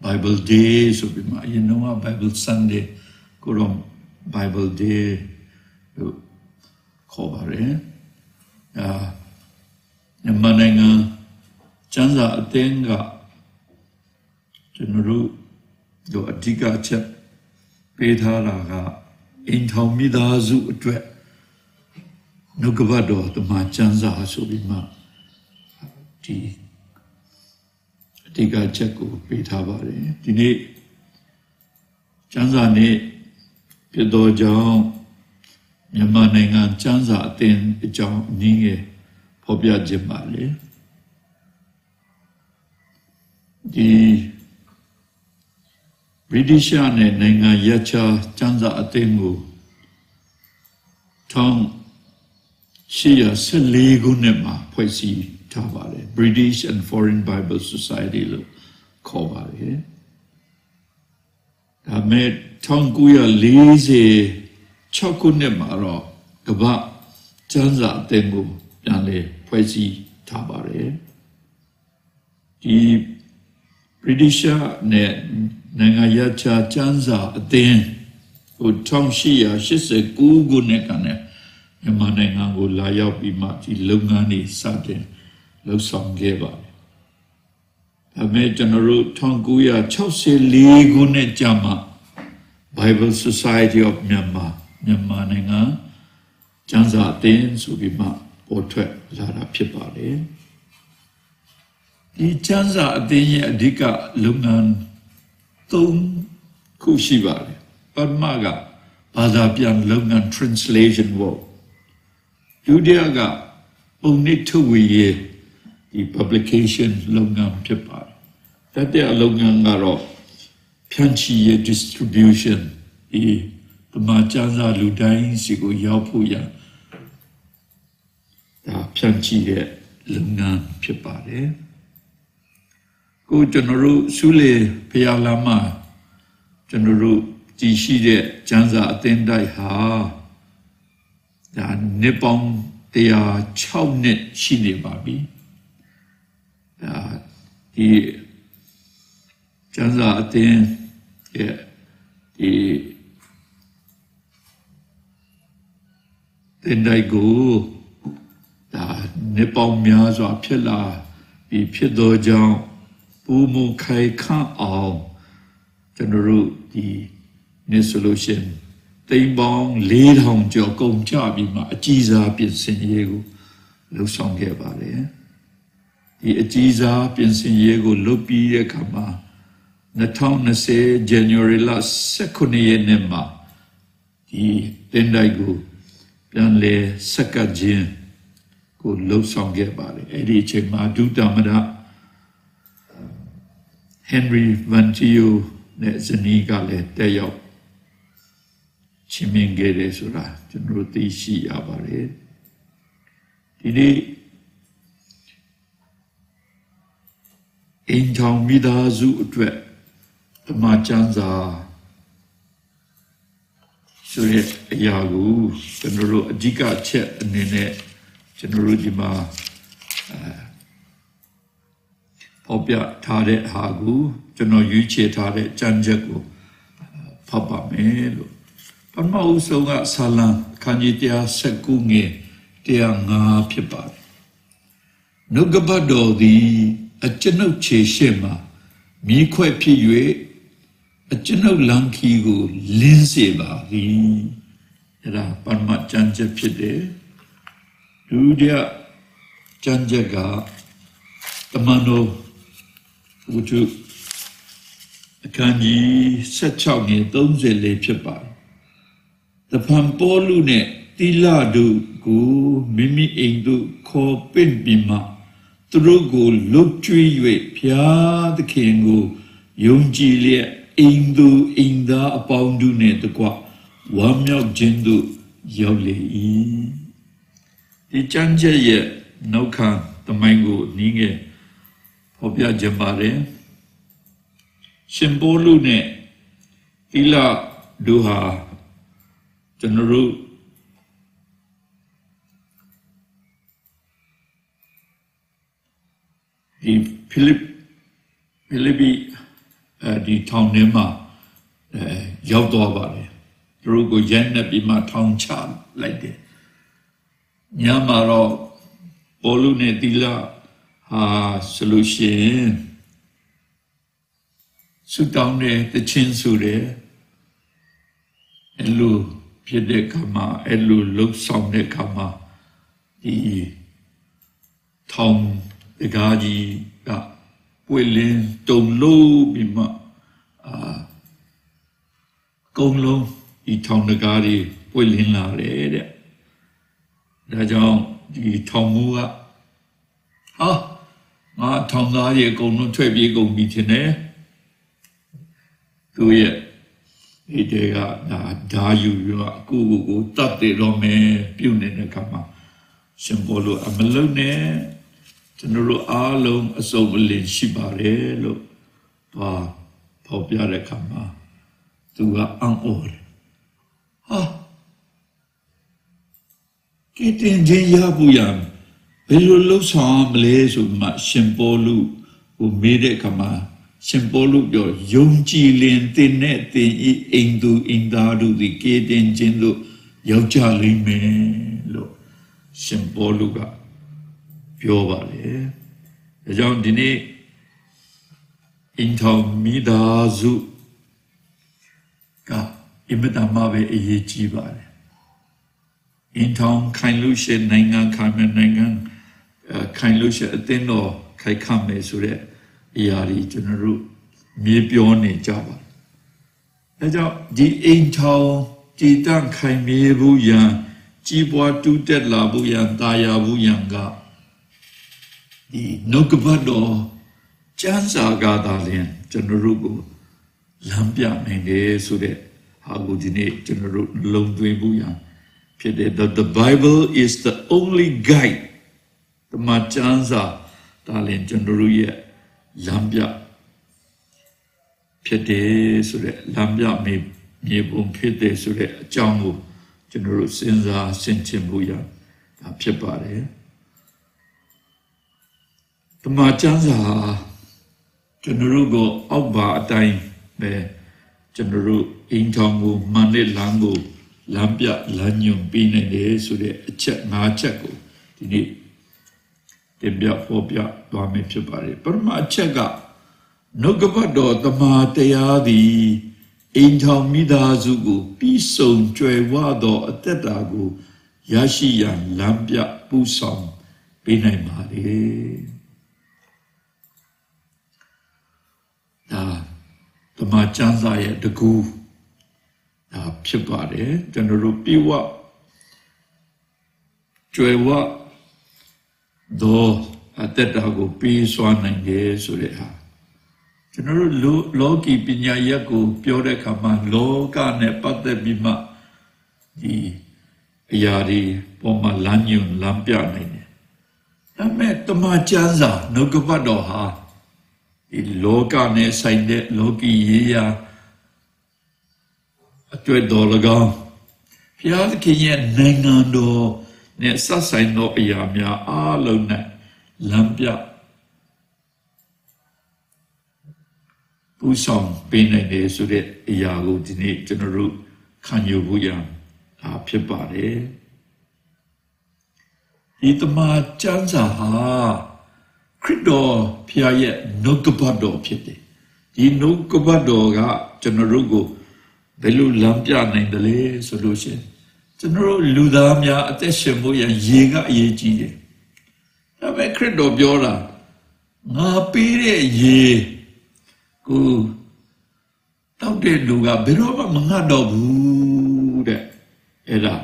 Bible Day ဆိုပြီးမှအရင်တော့ Bible Sunday ကိုတော့ Bible Day လို့ခေါ်ပါတယ်မြန်မာနိုင်ငံ Chanza Atenga General do Adiga Chep Petaraga Intomidazu Dre Nugavado the Machanza Hasubima Di Adiga Checo Petavare Dine Chanza Ne Pido Jong Yamananga Chanza Aten Jong Ninge Pobia Jemale The British ne Nanga Yacha Chanza Atengu Tong Shia Selegunema Poisi Tabare British and Foreign Bible Society lo Kobare Ame Tonguya Lise Chokunema Gaba Chanza Atengu Yanle Poisi Tabare The British ne Nangayacha Chanza Aten Utongshia Shise Gugu Nekane Yamanango Laya Bimati Lungani Sate Losong Geba Ame General Tonguya Chose Ligune Jama Bible Society of Myanmar Yamananga Chanza Aten Subima Portrait Lara Pipare The Chanza Aten Adika Lungan Tung Kushivare Padmaga Badapian Lungan translation work Judiaga only 2 years the publication Lungan Pipar that they are Lungan Garo Pianchi distribution the Machanza Ludain Sigo Yapuya the Pianchi Lungan Pipare Go General Sule Pialama General Jishide Janza Atendai Ha the Nippon they are Chownet Shine Babi the Janza Aten the Tendai Go the Nippon Miazwa Pilla the Pido Jang Umu Kai Kan Ao General the Solution Timbong Lead Hong Jo Gong Jabima Ajiza Pinsin Yego Lusong Gebale the Ajiza Pinsin Yego Lupi Kama Natong Nase January last second year Nema the Tendaigo Yanle Sakajin Go Lusong Gebale Eddie Chema Dudamada Henry Van Tio ne Zaniga le Teo Chimingere Sura, General Tishi Abare. Didi Intong Midazu Dwe, the Machanza Sure Yagu, General Jika Chet Nene, General Jima. Obya Tare Hagu, General Yuche Tare, Janjago, Papa Melo. Pama Usoga Salam, Kanyitia Sakunge, Tianga Pipa. Nugabado the a general Cheshema, Mikwe Piwe, a general Lankigo, Linseba, the Pama Janja Pide, Ludia Janjaga, Tamano. Utu Kanji Sachang Donzele Pipa. The Pampolune Tiladu Gu Mimi Indu Ko Pinbima Trugu Lutri Pia the Kingu Yunjilia Indu Inda Apoundune the Qua Wamyok Jindu Yole The Janja ye no can the mango Ninge Obya Jambare Shimbolu ne Ila Duha General the Philippi the town Nema Yaudo Rugo Yenna Bima town child like that Nyamaro Bolune Dila solution su down the chin su de eluဖြစ်တဲ့ခါမှာအဲ့လိုလှုပ်ဆောင်တဲ့ခါမှာဒီထောင်တကားကြီးကပွေလင်းတုံလို့ပြီးမှကုန်းလုံးဒီထောင်တကားကြီးပွေလင်းလာတယ်တဲ့ဒါကြောင့်ဒီထောင်မူကငါထောင်သားကြီးအကုန်လုံးထွက်ပြေးကုန်ပြီထင်တယ်သူရဲ့ဒီတေကဓာယူပြီးတော့အခုကိုတတ်တယ်တော့မယ်ပြုတ်နေတဲ့ခါမှာရှင်ဘောလို့အမလုံးနဲ့ကျွန်တော်တို့အားလုံးအစုံအလင်ရှိပါတယ်လို့ဖော်ပြတဲ့ခါမှာသူကအံ့ဩတယ်ကိတင်ချင်းရဖို့ရဘယ်လိုလှုပ်ဆောင်မလဲဆိုမှရှင်ဘောလို့ကိုမေးတဲ့ခါမှာရှင်ပေါလုပြောယုံကြည်လင်တင်နဲ့တင်ဤအိမ်သူအိမ်သားတို့သည်ကေတင်ခြင်းသို့ရောက်ကြလိမ့်မယ်လို့ရှင်ပေါလုကပြောပါလေဒါကြောင့်ဒီနေ့အင်ထောင်မိသားစုကအင်မတန်မှပဲအရေးကြီးပါတယ်အင်ထောင်ခိုင်လို့ရှိရင်နိုင်ငံခိုင်မယ်နိုင်ငံခိုင်လို့ရှိရင်အသင်းတော်ခိုင်ခန့်မယ်ဆိုတဲ့အရာတွေကျွန်တော်တို့မြေပြောနေကြပါတယ်။ဒါကြောင့်ဒီအိမ်ထောင်တည်တံ့ခိုင်မြဲဖို့ရန်ကြီးပွားတိုးတက်လာဖို့ရန်တာယာဖို့ရန်ကဒီနှုတ်ကပတ်တော်ကျမ်းစာကသာလျှင်ကျွန်တော်တို့ကိုလမ်းပြနိုင်တယ်ဆိုတဲ့ဟာကိုဒီနေ့ကျွန်တော်တို့လုံသွင်းဖို့ရန်ဖြစ်တယ် The Bible is the only guide တမန်ကျမ်းစာဒါလျှင်ကျွန်တော်တို့ရဲ့လမ်းပြဖြစ်တယ်ဆိုတဲ့လမ်းပြမြေပုံဖြစ်တယ်ဆိုတဲ့အကြောင်းကိုကျွန်တော်တို့စဉ်းစားဆင်ခြင်ဖို့ရတာဖြစ်ပါတယ်ဓမ္မကျမ်းစာကျွန်တော်တို့ကိုအောက်ပါအတိုင်းပဲကျွန်တော်တို့အိမ်ထောင်ကိုမှန်တဲ့လမ်းကိုလမ်းပြလမ်းညွှန်ပေးနေတယ်ဆိုတဲ့အချက်၅ချက်ကိုဒီနေ့တင်ပြဖော်ပြသွားမယ်ဖြစ်ပါတယ်ပထမအချက်ကနှုတ်ကပတ်တော်တမန်တရားသည်အိမ်ထောင်မိသားစုကိုပြီးဆုံးကြွယ်ဝသောအသက်တာကိုရရှိရန်လမ်းပြပူဆောင်ပေးနိုင်ပါလေဒါတမန်ကျမ်းစာရဲ့တကူဒါဖြစ်ပါတယ်ကျွန်တော်တို့ပြေဝကြွယ်ဝသောအတ္တကိုပေးစွာနိုင်တယ်ဆိုတဲ့ဟာကျွန်တော်တို့လောကီပညာရပ်ကိုပြောတဲ့အခါမှာလောကနဲ့ပတ်သက်ပြီးမှဒီအရာတွေပေါ်မှာလမ်းညွှန်လမ်းပြနိုင်တယ်ဒါပေမဲ့တမန်ကျမ်းစာနှုတ်ကပတ်တော်ဟာဒီလောကနဲ့ဆိုင်တဲ့လောကီရေးရာအတွက်တော်၎င်းဘုရားသခင်ရဲ့နိုင်ငံတော်နဲ့ဆက်ဆိုင်သောအရာများအားလုံးနဲ့လမ်းပြပူဆောင်ပေးနိုင်တယ်ဆိုတဲ့အရာကိုဒီနေ့ကျွန်တော်တို့ခံယူဖို့ရဖြစ်ပါတယ်ဒီတမန်ကျမ်းစာဟာခရစ်တော်ဖျားရဲ့နှုတ်ကပတ်တော်ဖြစ်တယ်ဒီနှုတ်ကပတ်တော်ကကျွန်တော်တို့ကိုဘယ်လိုလမ်းပြနိုင်တယ်လဲဆိုလို့ရှိရင်ကျွန်တော်တို့လူသားများအသက်ရှင်ဖို့ရရေကအရေးကြီးတယ်ဒါပေမဲ့ခရစ်တော်ပြောတာငါပေးတဲ့ရေကိုတောက်တဲ့လူကဘယ်တော့မှမငတ်တော့ဘူးတဲ့အဲ့ဒါ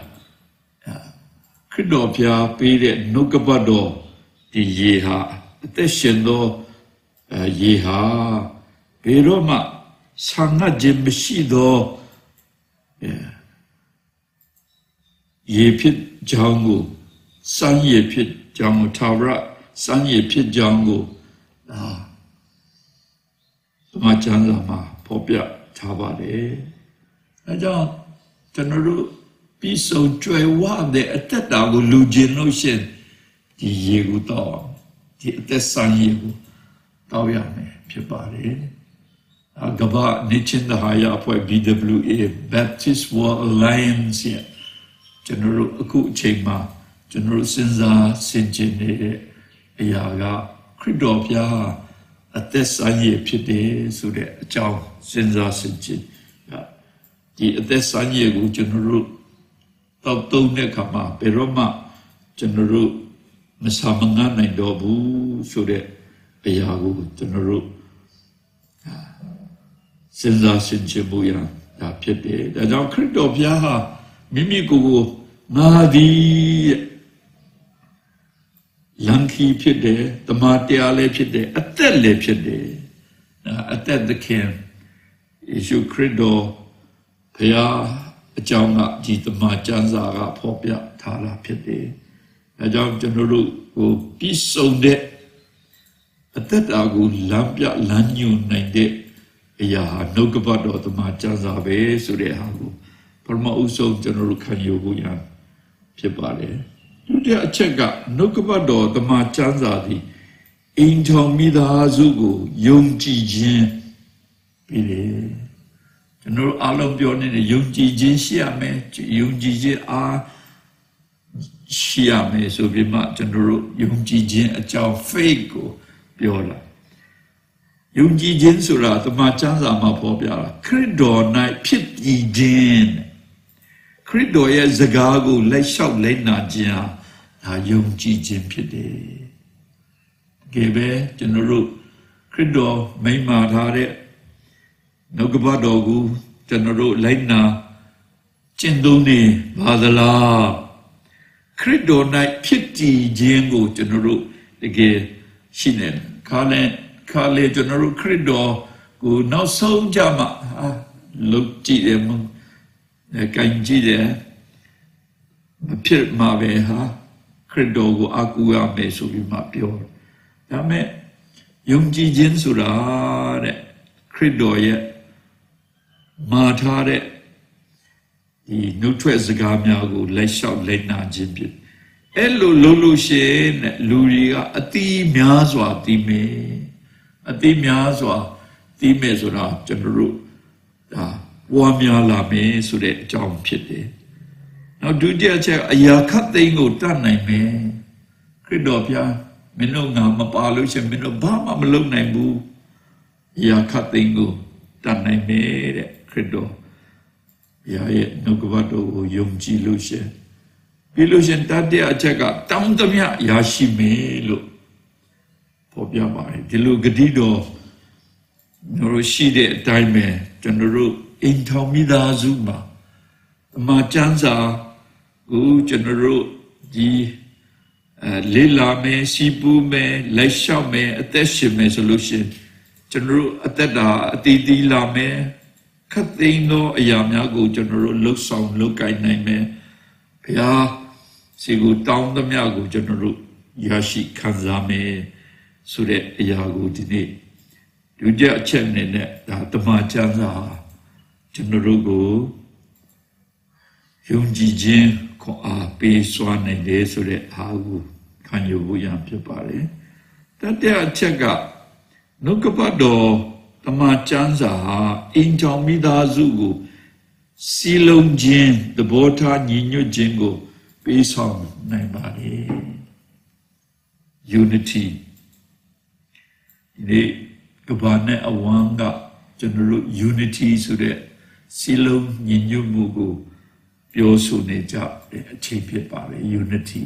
ခရစ်တော်ဖျားပေးတဲ့နှုတ်ကပတ်တော်ဒီရေဟာအသက်ရှင်သောရေဟာဘယ်တော့မှဆာငတ်ခြင်းမရှိသောရေဖြစ်ကြောင်းကိုစမ်းရေဖြစ်ကြောင်းကိုထာဝရစမ်းရေဖြစ်ကြောင်းကိုဓမ္မကျမ်းစာမှာဖော်ပြထားပါတယ်။အဲကြောင့်ကျွန်တော်တို့ပြီးဆုံးကြွယ်ဝတဲ့အတ္တကိုလူကျင်လို့ရှိရင်ဒီရေကိုတော့ဒီအသက်စမ်းရေကိုတောက်ရမယ်ဖြစ်ပါတယ်။ကမ္ဘာနိချင်တဟာယအဖွဲ့ BWA Baptist World Alliance ရဲ့ကျွန်တော်တို့အခုအချိန်မှာကျွန်တော်တို့စဉ်းစားဆင်ခြင်နေတဲ့အရာကခ ရစ်တော်ဘုရားအသက်ဆိုင်ရဖြစ်တယ်ဆိုတဲ့အကြောင်းစဉ်းစားဆင်ခြင်ဒီအသက်ဆိုင်ရကိုကျွန်တော်တို့တောက်တုံးတဲ့ခါမှာဘယ်တော့မှကျွန်တော်တို့မဆာမငတ်နိုင်တော့ဘူးဆိုတဲ့အရာကိုကျွန်တော်တို့စဉ်းစားဆင်ခြင်ဖို့ရတာဖြစ်တယ်ဒါကြောင့်ခရစ်တော်ဘုရားဟာမိမိကိုယ်ကိုငါသည်လန်ခီဖြစ်တယ်တမန်တရားလည်းဖြစ်တယ်အသက်လည်းဖြစ်တယ်အသက်သခင်ယေရှုခရစ်တော်ဘုရားအကြောင်းကဒီတမန်ကျမ်းစာကဖော်ပြထားတာဖြစ်တယ်ဒါကြောင့်ကျွန်တော်တို့ကိုပြည့်စုံတဲ့အသက်တာကိုလမ်းပြလမ်းညွှန်နိုင်တဲ့အရာဟာနှုတ်ကပတ်တော်တမန်ကျမ်းစာပဲဆိုတဲ့ဟာကိုပထမအဆုံးကျွန်တော်တို့ခံယူဖို့ရဖြစ်ပါတယ်ဒုတိယအချက်ကနှုတ်ကပတ်တော်တမန်ကျမ်းစာသည်အိမ်ထောင်မိသားစုကိုယုံကြည်ခြင်းပြီးတယ်ကျွန်တော်အားလုံးပြောနေတဲ့ယုံကြည်ခြင်းရှိရမယ်ယုံကြည်ခြင်းအားရှိရမယ်ဆိုပြီးမှကျွန်တော်တို့ယုံကြည်ခြင်းအကြောင်း faith ကိုပြောတာယုံကြည်ခြင်းဆိုတာတမန်ကျမ်းစာမှာဖော်ပြတာခရစ်တော်၌ဖြစ်တည်ခြင်းခရစ်တော်ရဲ့စကားကိုလက်လျှောက်လိုက်နာခြင်းဟာဒါယုံကြည်ခြင်းဖြစ်တယ်တကယ်ပဲကျွန်တော်တို့ခရစ်တော်မိန့်မာထားတဲ့နှုတ်ကပတ်တော်ကိုကျွန်တော်တို့လိုက်နာကျင့်သုံးနေပါသလားခရစ်တော်၌ဖြစ်တည်ခြင်းကိုကျွန်တော်တို့တကယ်ရှိနေခါလေကျွန်တော်တို့ခရစ်တော်ကိုနောက်ဆုံးကြမှာလုပ်ကြည့်တယ်ကိုင်ကြည့်တယ်မဖြစ်မှာပဲဟာခရစ်တော်ကိုအကူရမယ်ဆိုပြီးမှပြောဒါမဲ့ယုံကြည်ခြင်းဆိုတာတဲ့ခရစ်တော်ရဲ့မာထားတဲ့ဒီနှုတ်ထွက်စကားများကိုလက်လျှောက်လက်နာခြင်းဖြစ်အဲ့လိုလုပ်လို့ရှိရင်လူတွေကအတိများစွာသိမယ်အတိများစွာသိမယ်ဆိုတာကျွန်တော်တို့ဒါပွားများလာမယ်ဆိုတဲ့အကြောင်းဖြစ်တယ်။နောက်ဒုတိယချက်အရာခတ်သိမ်းကိုတတ်နိုင်မယ်ခရစ်တော်ဘုရားမင်းတို့ငါမပါလို့ရှိရင်မင်းတို့ဘာမှမလုပ်နိုင်ဘူးအရာခတ်သိမ်းကိုတတ်နိုင်မယ်တဲ့ခရစ်တော်ဘုရားရဲ့နှုတ်ကပတ်တော်ကိုယုံကြည်လို့ရှိရင်ပြီးလို့ရှိရင်တတိယအချက်ကတောင်းသမျှရရှိမယ်လို့ဖော်ပြပါတယ်ဒီလိုဂတိတော်တို့ရှိတဲ့အတိုင်းပဲကျွန်တော်တို့အိမ်ထောင်မိသားစုမှာအမှကျမ်းစာကိုကျွန်တော်တို့ဒီလေးလာမယ်စီပူမယ်လက်လျှောက်မယ်အသက်ရှင်မယ်ဆိုလို့ရှိရင်ကျွန်တော်တို့အသက်တာအတီးတီးလာမယ်ခတ်သိမ်းသောအရာများကိုကျွန်တော်တို့လှုပ်ဆောင်လုပ်ကိုင်နိုင်မယ်ဘုရားစီကိုတောင်းသမျှကိုကျွန်တော်တို့ရရှိခံစားမယ်ဆိုတဲ့အရာကိုဒီနေ့ဒုတိယအချက်အနေနဲ့ဒါတမန်ကျမ်းစာကျွန်တော်တို့ကိုယုံကြည်ခြင်းခွန်အားပေးစွမ်းနိုင်တယ်ဆိုတဲ့အားကိုခံယူဖို့ရဖြစ်ပါတယ်တတိယအချက်ကနှုတ်ကပတ်တော်တမန်ကျမ်းစာဟာအင်ကြောင့်မိသားစုကိုစီလုံးခြင်းသဘောထားညီညွတ်ခြင်းကိုပေးဆောင်နိုင်ပါတယ် unity ဒီကဘာနဲ့အဝမ်းကကျွန်တော်တို့ unity ဆိုတဲ့စီလုံးညီညွတ်မှုကိုပြောဆိုနေကြတဲ့အချိန်ဖြစ်ပါတယ် unity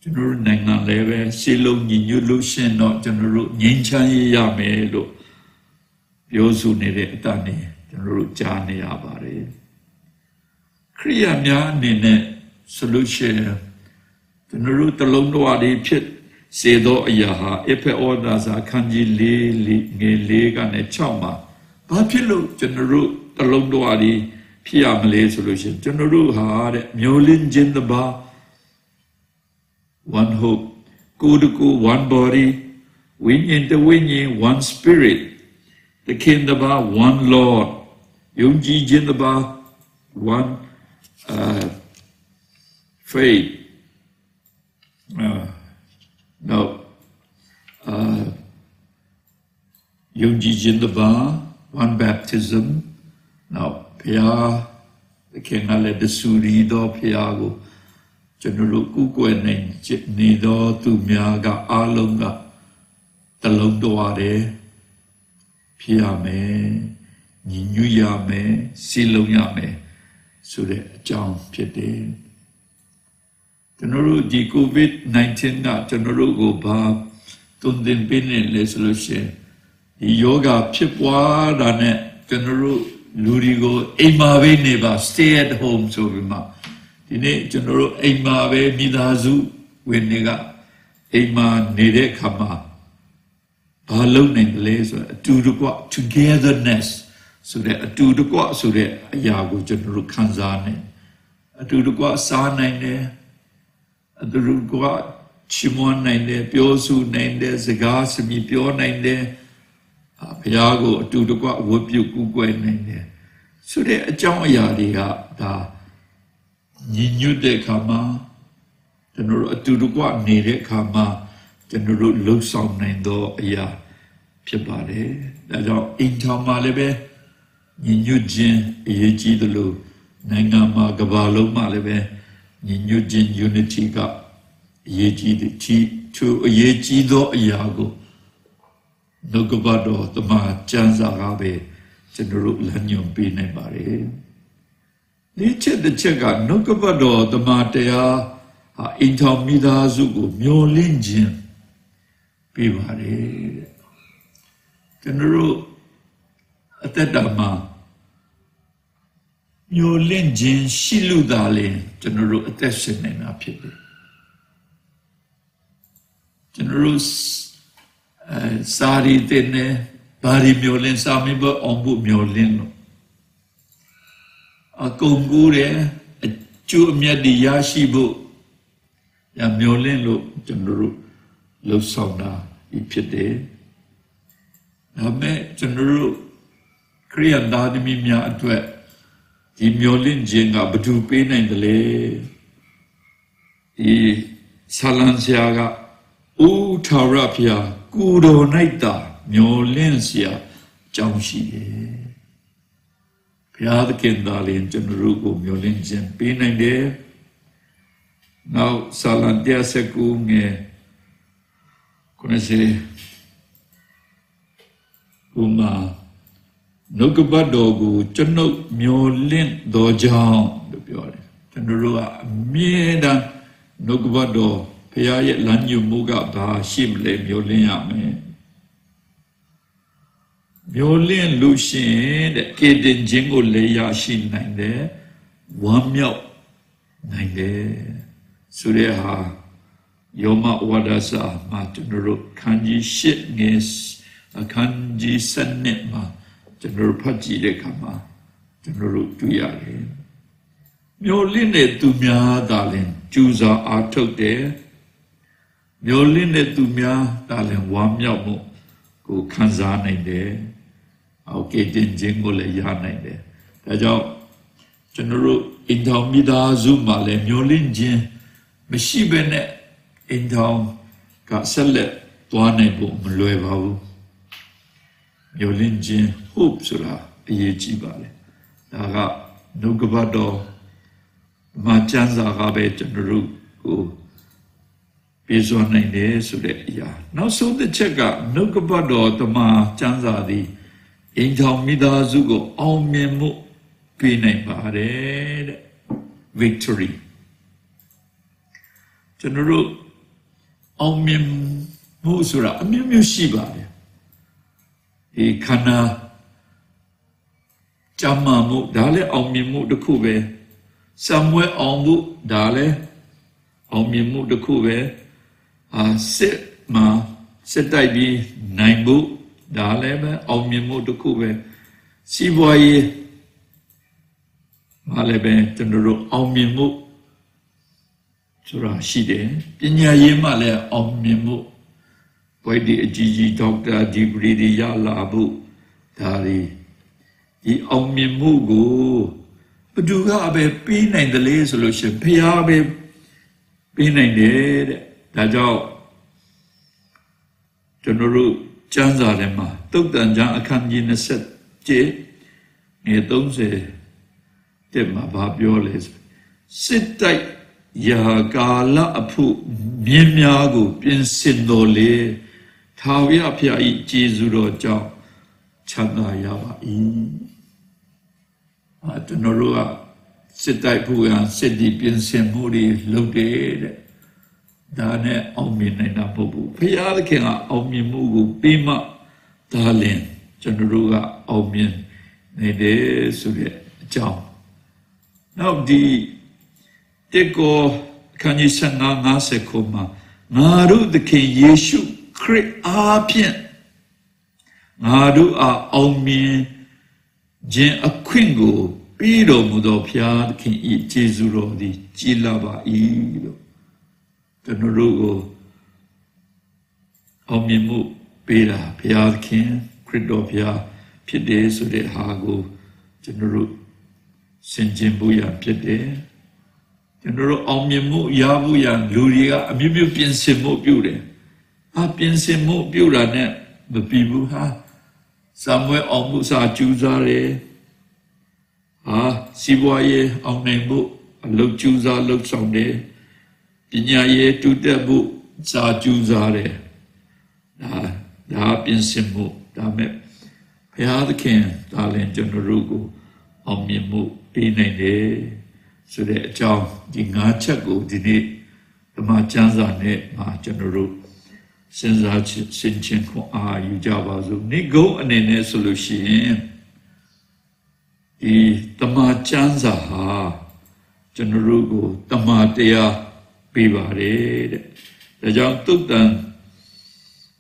ကျွန်တော်တို့နိုင်ငံလည်းပဲစီလုံးညီညွတ်လို့ရှင်တော့ကျွန်တော်တို့ငြိမ်းချမ်းရေးရမယ်လို့ပြောဆိုနေတဲ့အတန်းနဲ့ကျွန်တော်တို့ကြားနေရပါတယ်ခရိယာများအနေနဲ့ဆိုလို့ရှိရင်ကျွန်တော်တို့တလုံးတော်အရေးဖြစ်စေသောအရာဟာအဖေဩဒါစာခန်းကြီး၄ငယ်၄ကနေ6မှာဘာဖြစ်လို့ကျွန်တော်တို့တလုံးတော်အရေးဖြစ်ရမလဲဆိုလို့ရှိရင်ကျွန်တော်တို့ဟာတဲ့မျိုးလင်းခြင်းတပါ one hope ကိုယ်တကူ one body ဝိညာဉ်တဝိညာဉ် one spirit တခင်တပါ one Lord ယုံကြည်ခြင်းတပါ one faith no ယုံကြည်ခြင်းတပါ one baptism now ဘုရားတခင်ကလည်းတဆူရီတော်ဘုရားကို ကျွန်တော်တို့ကုကွယ်နိုင်နေသောသူများကအားလုံးကတလုံးတော်တယ်ဖြစ်ရမယ်ညီညွတ်ရမယ်စီလုံးရမယ်ဆိုတဲ့အကြောင်းဖြစ်တယ်ကျွန်တော်တို့ဒီ COVID-19 ကကျွန်တော်တို့ကိုဘာတုံ့တင်ပေးနေလဲဆိုလို့ရှိရင်ဒီယောဂဖြစ်ပွားတာနဲ့ကျွန်တော်တို့လူတွေကိုအိမ်မှာပဲနေပါ stay at home ဆိုပြီးမှဒီနေ့ကျွန်တော်တို့အိမ်မှာပဲမိသားစုဝင်တွေကအိမ်မှာနေတဲ့ခါမှာဘာလုပ်နိုင်တယ်လဲဆိုတော့အတူတကွ togetherness ဆိုတဲ့အတူတကွဆိုတဲ့အရာကိုကျွန်တော်တို့ခံစားနိုင်အတူတကွစားနိုင်တယ်အတူတကွချီးမွမ်းနိုင်တယ်ပြောဆိုနိုင်တယ်စကားစမြည်ပြောနိုင်တယ်ဘုရားကိုအတူတကွဝတ်ပြုကူးကွယ်နိုင်တယ်ဆိုတဲ့အကြောင်းအရာတွေကဒါညီညွတ်တဲ့ခါမှာကျွန်တော်တို့အတူတကွနေတဲ့ခါမှာကျွန်တော်တို့လှုပ်ဆောင်နိုင်သောအရာဖြစ်ပါတယ်ဒါကြောင့်အိမ်ထောင်မှာလည်းပဲညီညွတ်ခြင်းအရေးကြီးသလိုနိုင်ငံမှာကမ္ဘာလုံးမှာလည်းပဲညီညွတ်ခြင်း unity ကအရေးကြီးတဲ့သူအရေးကြီးသောအရာကိုနှုတ်ကပတ်တော်တမန်ကျမ်းစာကပဲကျွန်တော်တို့လမ်းညွှန်ပေးနိုင်ပါတယ်ဒီချက်တစ်ချက်ကနှုတ်ကပတ်တော်တမန်တရားအိမ်ထောင်မိသားစုကိုမျှော်လင့်ခြင်းပေးပါတယ်ကျွန်တော်တို့အသက်တာမှာမျှော်လင့်ခြင်းရှိလို့သာလေကျွန်တော်တို့အသက်ရှင်နေတာဖြစ်တယ်ကျွန်တော်တို့စာရီတဲ့နဲ့ဘာရီမျောလင်းစာမေဘအောင်ဖို့မျောလင်းလို့အကုန်ကူးတယ်အကျိုးအမြတ်တွေရရှိဖို့ရမျောလင်းလို့ကျွန်တော်တို့လှုပ်ဆောင်တာဖြစ်တယ်ဒါမဲ့ကျွန်တော်တို့ခရိယန်သားသမီးများအတွက်ဒီမျောလင့်ခြင်းကဘယ်သူပေးနိုင်တယ်လဲဒီဆာလန်ဆရာကဥထာရဖျားကိုယ်တော်၌သာမျောလင့်เสียအကြောင်းရှိတယ်ဘုရားသခင်သာလျှင်ကျွန်တော်တို့ကိုမျောလင့်ခြင်းပေးနိုင်တယ်နောက်ဆာလန်119ငယ်90ဥမာနှုတ်ကပတ်တော်ကိုကျွန်ုပ်မျောလင့်တော်ကြောင့်လို့ပြောတယ်ကျွန်တော်တို့ကအမြဲတမ်းနှုတ်ကပတ်တော်ဘုရားရဲ့လမ်းညွှန်မှုကဘာရှိမလဲမျောလင့်ရမယ်မျောလင့်လို့ရှိရင်တဲ့ကေတင်ခြင်းကိုလည်းရရှိနိုင်တယ်ဝမ်းမြောက်နိုင်တယ်ဆိုတဲ့ဟာယောမဝါဒစာမှာကျွန်တော်တို့ခန်းကြီး၈ငယ်အခန်းကြီး7မှာကျွန်တော်ဖတ်ကြည့်တဲ့အခါမှာကျွန်တော်တို့တွေ့ရတယ်မျောလင့်တဲ့သူများသာလျှင်ကြိုးစားအားထုတ်တယ်မျောလင့်တဲ့သူများသာလျှင်ဝမ်းမြောက်မှုကိုခံစားနိုင်တယ်အောက်ကေတင်ခြင်းကိုလည်းရနိုင်တယ်ဒါကြောင့်ကျွန်တော်တို့အင်ထောင်မိသားစုမှာလည်းမျောလင့်ခြင်းမရှိဘဲနဲ့အင်ထောင်ကဆက်လက်သွားနိုင်ဖို့မလွယ်ပါဘူးမျောလင့်ခြင်း hope ဆိုတာအရေးကြီးပါလေဒါကနှုတ်ကပတ်တော်မှာကျမ်းစာကပဲကျွန်တော်တို့ကိုပြေစွာနိုင်တယ်ဆိုတဲ့အရာနောက်ဆုံးတစ်ချက်ကနှုတ်ကပတ်တော်တမန်ကျမ်းစာသည်အိမ်ထောင်မိသားစုကိုအောင်မြင်မှုပေးနိုင်ပါတယ်တဲ့ victory ကျွန်တော်တို့အောင်မြင်မှုဆိုတာအမျိုးမျိုးရှိပါတယ်ဒီခန္ဓာကြမ်းမာမှုဒါလည်းအောင်မြင်မှုတစ်ခုပဲစံမွဲအောင်မှုဒါလည်းအောင်မြင်မှုတစ်ခုပဲစစ်မှာစစ်တိုက်ပြီးနိုင်မှုဒါလည်းပဲအောင်မြင်မှုတစ်ခုပဲစီးပွားရေးမှာလည်းပဲကျွန်တော်တို့အောင်မြင်မှုဆိုတာရှိတယ်ပညာရေးမှာလည်းအောင်မြင်မှုဘွဲ့ဒီအကြီးကြီးဒေါက်တာဒီဂရီတွေရလာဖို့ဒါတွေဒီအောင်မြင်မှုကိုဘယ်သူကပဲပြီးနိုင်တယ်လေဆိုလို့ရှိရင်ဘုရားပဲပြီးနိုင်တယ်တဲ့ဒါကြောင့်ကျွန်တော်တို့ကျမ်းစာထဲမှာသုတ်တန်ကျမ်းအခန်းကြီး27ငယ်30တက်မှာဘာပြောလဲဆိုစစ်တိုက် ယာကာလအဖို့မြင်းများကိုပြင်ဆင်တော်လေထာဝရဘုရား၏ကျေးဇူးတော်ကြောင့်ချမ်းသာရပါ၏ကျွန်တော်တို့ကစစ်တိုက်ဖို့ရန်စစ်ဒီပြင်ဆင်မှုတွေလုပ်တယ်တဲ့ဒါနဲ့အောင်မြင်နိုင်တာမဟုတ်ဘူးဘုရားသခင်ကအောင်မြင်မှုကိုပေးမှဒါလင်ကျွန်တော်တို့ကအောင်မြင်နေတယ်ဆိုတဲ့အကြောင်းနောက်ဒီတေကိုခန်းကြီး59ခုမှာငါတို့သခင်ယေရှုခရစ်အားဖြင့်ငါတို့အားအောင်မြင်ခြင်းအခွင့်ကိုပြီးတော်မူသောဘုရားသခင်၏ကျေးဇူးတော်သည်ကြီးလာပါ၏လို့ကျွန်တော်တို့ကိုအောင်မြင်မှုပေးတာဘုရားသခင်ခရစ်တော်ဘုရားဖြစ်တယ်ဆိုတဲ့ဟာကိုကျွန်တော်တို့ဆင်ခြင်ဖို့ရဖြစ်တယ်ကျွန်တော်တို့အောင်မြင်မှုရဖို့ရလူတွေကအမျိုးမျိုးပြင်ဆင်မှုပြုတယ်ပြင်ဆင်မှုပြုတာနဲ့မပြီးဘူးဟာစာမွေးအောင်မှုစာကျူးစားတယ်စီးပွားရေးအောင်နိုင်မှုအလုပ်ကျူးစားလုပ်ဆောင်တယ်ပညာရေးတိုးတက်မှုစာကျူးစားတယ်ဒါပြင်ဆင်မှုဒါမဲ့ဘုရားသခင်ဒါလည်းကျွန်တော်တို့ကိုအောင်မြင်မှုပေးနိုင်တယ်ဆိုတဲ့အကြောင်းဒီ၅ချက်ကိုဒီနေ့ဓမ္မကျမ်းစာနဲ့ကျွန်တော်တို့စဉ်းစားဆင်ခြင်ခွန်အားယူကြပါစို့နိဂုံးအနေနဲ့ဆိုလို့ရှိရင်ဒီဓမ္မကျမ်းစာဟာကျွန်တော်တို့ကိုဓမ္မတရားပေးပါတယ်တဲ့ဒါကြောင့်သုတ်တန်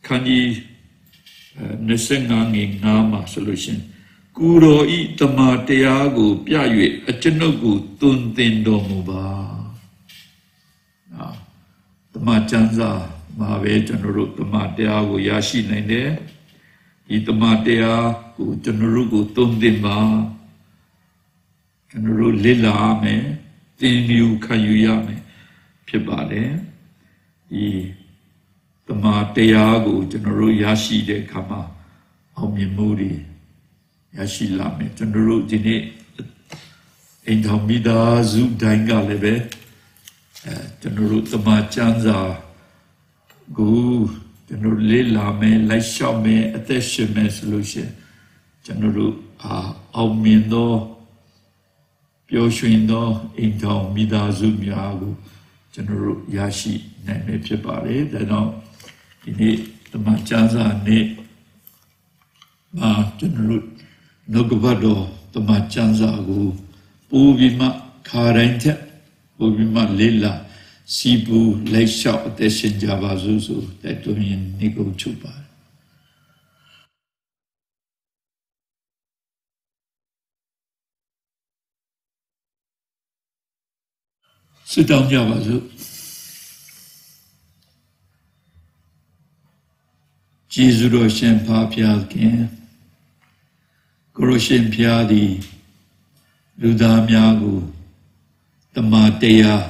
ခန်းကြီး25မှာဆိုလို့ရှိရင်ကိုယ်တော်ဤဓမ္မတရားကိုပြ၍အကျွန်ုပ်ကိုသွန်သင်တော်မူပါဓမ္မကျမ်းစာမှာပဲကျွန်တော်တို့ဓမ္မတရားကိုရရှိနိုင်တယ်ဒီဓမ္မတရားကိုကျွန်တော်တို့ကိုသွန်သင်ပါကျွန်တော်တို့လေ့လာမယ်သင်ယူခံယူရမယ်ဖြစ်ပါတယ်ဒီဓမ္မတရားကိုကျွန်တော်တို့ရရှိတဲ့အခါမှာအောင်မြင်မှုတွေရရှိလာမယ်ကျွန်တော်တို့ဒီနေ့အိမ်တော်မိသားစုတိုင်းကလည်းပဲကျွန်တော်တို့ဓမ္မကျမ်းစာကိုကျွန်တော်လေ့လာမယ်လိုက်လျှောက်မယ်အသက်ရှင်မယ်ဆိုလို့ရှိရင်ကျွန်တော်တို့အောင်မြင်သောပျော်ရွှင်သောအိမ်တော်မိသားစုများကိုကျွန်တော်တို့ရရှိနိုင်မယ်ဖြစ်ပါတယ်ဒါကြောင့်ဒီနေ့ဓမ္မကျမ်းစာနေ့ကျွန်တော်တို့နှုတ်ကပတ်တော်ဓမ္မကျမ်းစာကိုပို့ပြီးမှခါတိုင်းချက်ပို့ပြီးမှလေ့လာစီပူလိုက်လျှောက်အသက်ရှင်ကြပါစို့ဆိုတိုက်တွန်းရင်းနေကုန်ချုပ်ပါတယ်sit down ကြပါစို့ကျေးဇူးတော်ရှင်ဖဖျားခင်ကိုရရှင်ဖျားသည်လူသားများကိုတမန်တရား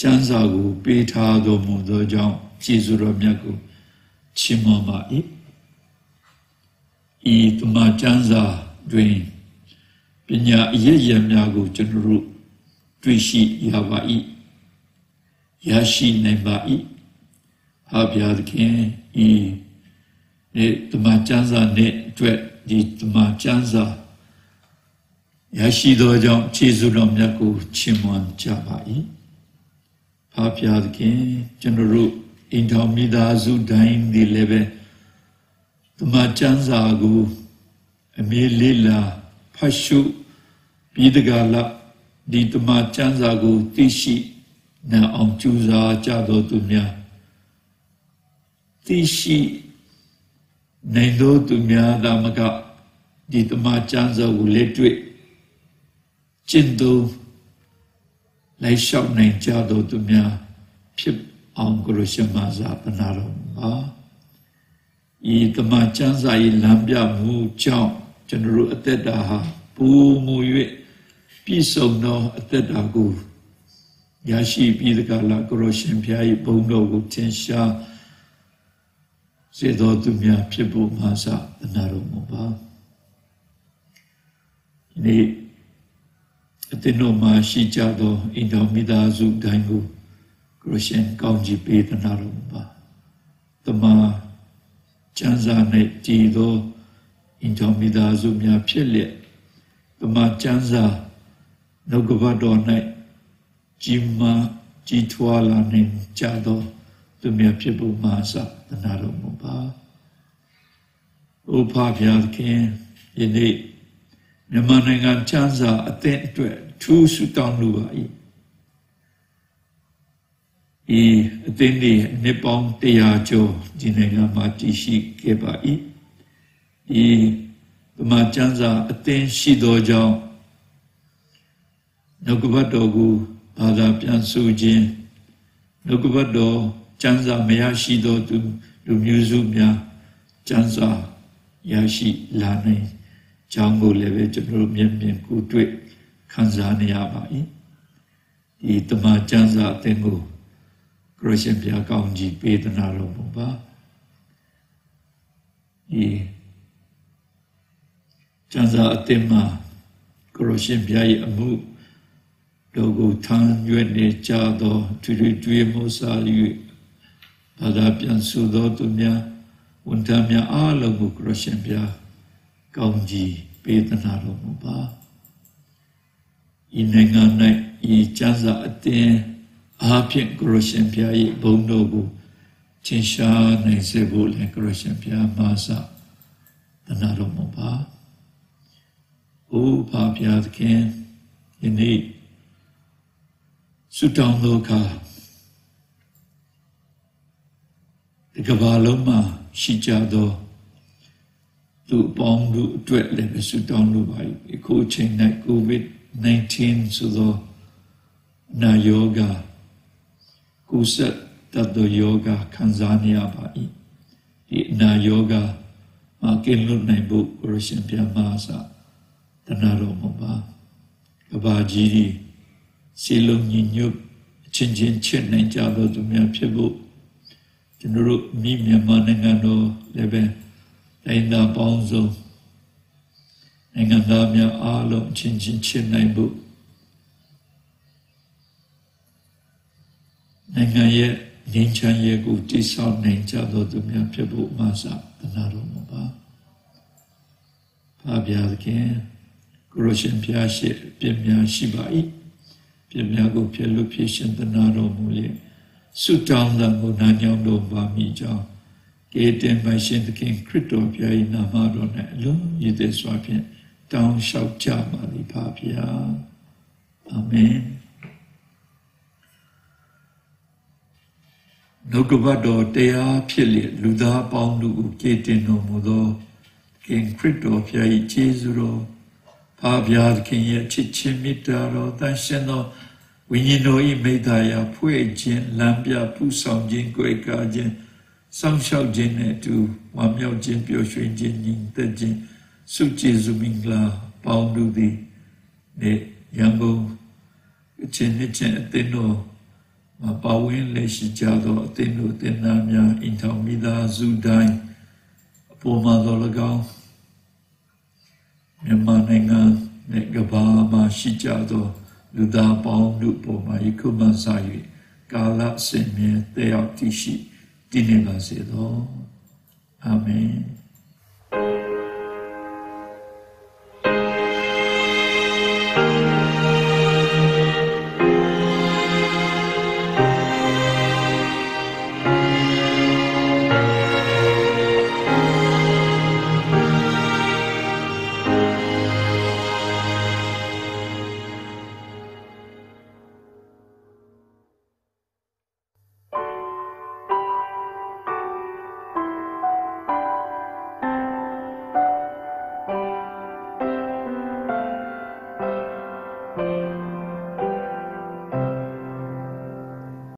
ကျမ်းစာကိုပေးထားတော်မူသောကြောင့်ကျေးဇူးတော်မြတ်ကိုချီးမွမ်းပါ၏ဤတမန်ကျမ်းစာတွင်ပညာအရေးရများကိုကျွန်တော်တို့တွေ့ရှိရပါ၏ရရှိနိုင်ပါ၏ဟာဘုရားသခင်ဤနေ့တမန်ကျမ်းစာနဲ့အတွက်ဒီတမန်ကျမ်းစာရရှိသောကြောင့်ကျေးဇူးတော်မြတ်ကိုချီးမွမ်းကြပါ၏ဟာဘုရားသခင်ကျွန်တော်တို့အိမ်တော်မိသားစုတိုင်းဒီလည်းပဲတမန်ကျမ်းစာကိုအမေလေးလာဖတ်ရှုပြီးတကလာဒီတမန်ကျမ်းစာကိုသိရှိနိုင်အောင်ကြိုးစားကြတော်သူများသိရှိနိုင်တော်သူများသာမကဒီတမန်ကျမ်းစာကိုလက်တွေ့ကျင့်သုံးလိုက်လျှောက်နိုင်ကြတော်သူများဖြစ်အောင်ကိုရရှိမသာပနာတော်ပါဤတမန်ကျမ်းစာ၏လမ်းပြမှုကြောင့်ကျွန်တော်တို့အသက်တာဟာပုံမူ၍ပြည့်စုံသောအသက်တာကိုရရှိပြီးတကလာကိုရရှင်ဖျား၏ဘုန်းတော်ကိုသင်ရှားစေတော်သူများဖြစ်ဖို့မှာသာပနာတော်မူပါဒီနေ့ Atenoma Shijado Indomida Zu Dangu Groshen Kaunji Petanarumba Tama Chanzane Tido Indomida Zumia Pele Tama Chanza Nogavado Night Jima Jitwala Ning Chado Tumia Pibu Masa Tanarumba Upa Pialkin Yene Namanangan Chanza attend to two Sutan Luai. E attended Nippon Teajo, Jinega Matishi Kebai. E the Machanza attend Shidoja Nokubadogu, Pada Piansujin, Nokubado, Chanza Mayashido to Muzumia, Chanza Yashi Lane. Jango leve general mian kutwe kanzania bai. Di tama janza tengo Croatian pia kaunji pedana roba. Di janza atema Croatian pia amu dogo tan yuene jado tuye mosa yu pada pian sudo tumia untamia alamu Croatian pia Kaunji Petanaro Muba Inengana I Janza Aten Apian Groshen Pia Bonobu Chinsha Nesebu and Groshen Pia Masa Tanaro Muba O Papia Ken Ini Sutan Loka The Gabaloma Shijado to bong to dread level Sudan Lubai, coaching that COVID-19 so the na yoga, Kuset Tado Yoga, Tanzania Bai, na yoga, Makin Lunai book, Russian Piamasa, Tanaro Moba, Kabajiri, Silum Yinup, Chinjin Chin and Jabo to Mia Pibu, General Mimia Manangano Lebe. Ainda bonzo, engandamia alo chinchin chinaibu. Nengaye ninchaye guti sa nincha do dumia pibu masa tanaro moba. Pabialke, Groshen piashe, pimia shibai, pimia go pielu pishin tanaro mule, sutan la munanyam do bamija. Gaten by Saint King Crito Pia in Amadon alone, you this wapian, down shout Jama the Papia. Amen. Nogavado dea Pili, Luda Boundu, Gaten no Modo, King Crito Pia Jesuro, Papia King Chichimitaro, Dansheno, Winino Imedaya, Puejin, Lambia, Pusam Jin, Guegajen. Sang Shao Jin to Wamiao Jin Pio Shui Jin Yin Tejin Suchi Zumingla Poundu the Yango Chin Ateno Mapawin Leshi Jado Ateno Tenamia Intamida Zudai Poma Dolagao Yamanenga Negabama Shijado Luda Poundu Poma Ikuma Sayi Gala Semie Teatishi Dineva Sedo. Amen.